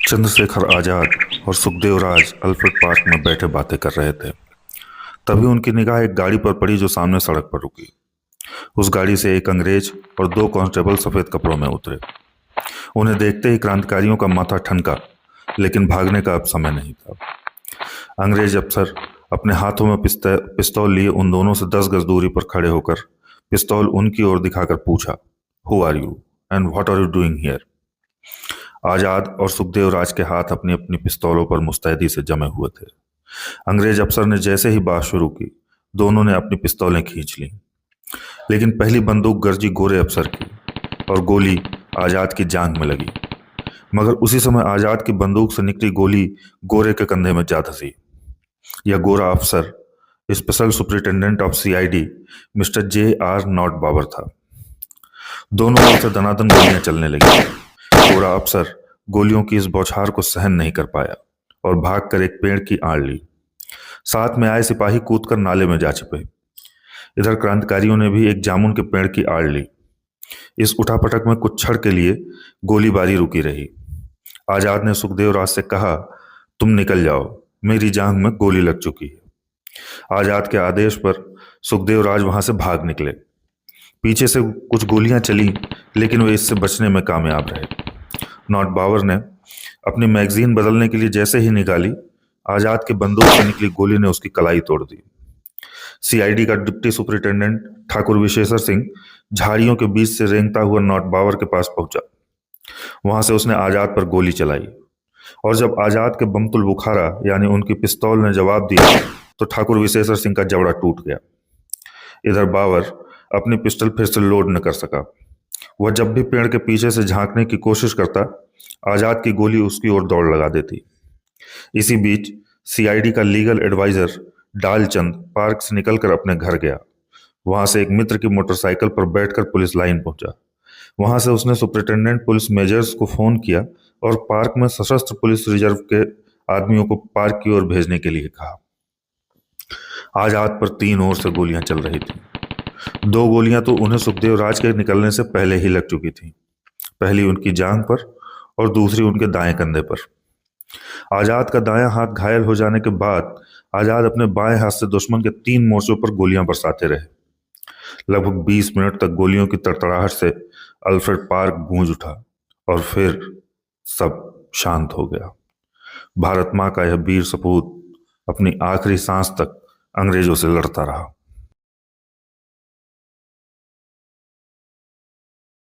चंद्रशेखर आजाद और सुखदेव राज Alfred park में बैठे बातें कर रहे थे। तभी उनकी निगाह एक गाड़ी पर पड़ी जो सामने सड़क पर रुकी। उस गाड़ी से एक अंग्रेज और दो कांस्टेबल सफेद कपड़ों में उतरे। उन्हें देखते ही क्रांतिकारियों का माथा ठनका, लेकिन भागने का अब समय नहीं था। अंग्रेज अफसर अपने हाथों में पिस्तौल लिए उन दोनों से 10 गज दूरी पर खड़े होकर पिस्तौल उनकी ओर दिखाकर पूछा, who are you and what are you doing here? Azad और सुखदेव राज के हाथ अपनी अपनी पिस्तौलों पर मुस्तैदी से जमे हुए थे। अंग्रेज अफसर ने जैसे ही बात शुरू की, दोनों ने अपनी पिस्तौलें खींच लीं। लेकिन पहली बंदूक गरजी गोरे अफसर की और गोली आजाद की जांघ में लगी। मगर उसी समय आजाद की बंदूक से निकली गोली गोरे के कंधे में जा धंसी। यह गोरा अफसर special superintendent of CID mister J.R. Nott Bower था। दोनों ओर से दनादन गोलियां चलने लगी। गोरा अफसर गोलियों की इस बौछार को सहन नहीं कर पाया और भागकर एक पेड़ की आड़ ली। साथ में आए सिपाही कूदकर नाले में जा छिपे। इधर क्रांतिकारियों ने भी एक जामुन के पेड़ की आड़ ली। इस उठापटक में कुछ क्षण के लिए गोलीबारी रुकी रही। आजाद ने सुखदेव राज से कहा, तुम निकल जाओ, मेरी जांघ में गोली लग चुकी है। आजाद के आदेश पर सुखदेव राज वहां से भाग निकले। पीछे से कुछ गोलियां चली, लेकिन वे इससे बचने में कामयाब रहे। नॉट बाबर ने अपनी मैगजीन बदलने के लिए जैसे ही निकाली, आजाद के बंदूक से निकली गोली ने उसकी कलाई तोड़ दी। सीआईडी का डिप्टी सुपरिटेंडेंट ठाकुर विशेषर सिंह झाड़ियों के बीच से रेंगता हुआ नॉट बाबर के पास पहुंचा। वहां से उसने आजाद पर गोली चलाई और जब आजाद के बमतुल बुखारा यानी उनकी पिस्तौल ने जवाब दिया तो ठाकुर विशेषर सिंह का जबड़ा टूट गया। इधर बाबर अपनी पिस्टल फिर से लोड न कर सका। वह जब भी पेड़ के पीछे से झांकने की कोशिश करता, आजाद की गोली उसकी ओर दौड़ लगा देती। इसी बीच सीआईडी का लीगल एडवाइजर डालचंद पार्क से निकलकर अपने घर गया। वहां से एक मित्र की मोटरसाइकिल पर बैठकर पुलिस लाइन पहुंचा। वहां से उसने सुपरिटेंडेंट पुलिस मेजर्स को फोन किया और पार्क में सशस्त्र पुलिस रिजर्व के आदमियों को पार्क की ओर भेजने के लिए कहा। आजाद पर 3 ओर से गोलियां चल रही थी। 2 गोलियां तो उन्हें सुखदेव राज के निकलने से पहले ही लग चुकी थी। पहली उनकी जांघ पर और दूसरी उनके दाएं कंधे पर। आजाद का दायां हाथ घायल हो जाने के बाद आजाद अपने बाएं हाथ से दुश्मन के 3 मोर्चों पर गोलियां बरसाते रहे। लगभग 20 मिनट तक गोलियों की तड़तड़ाहट से अल्फ्रेड पार्क गूंज उठा और फिर सब शांत हो गया। भारत मां का यह वीर सपूत अपनी आखिरी सांस तक अंग्रेजों से लड़ता रहा।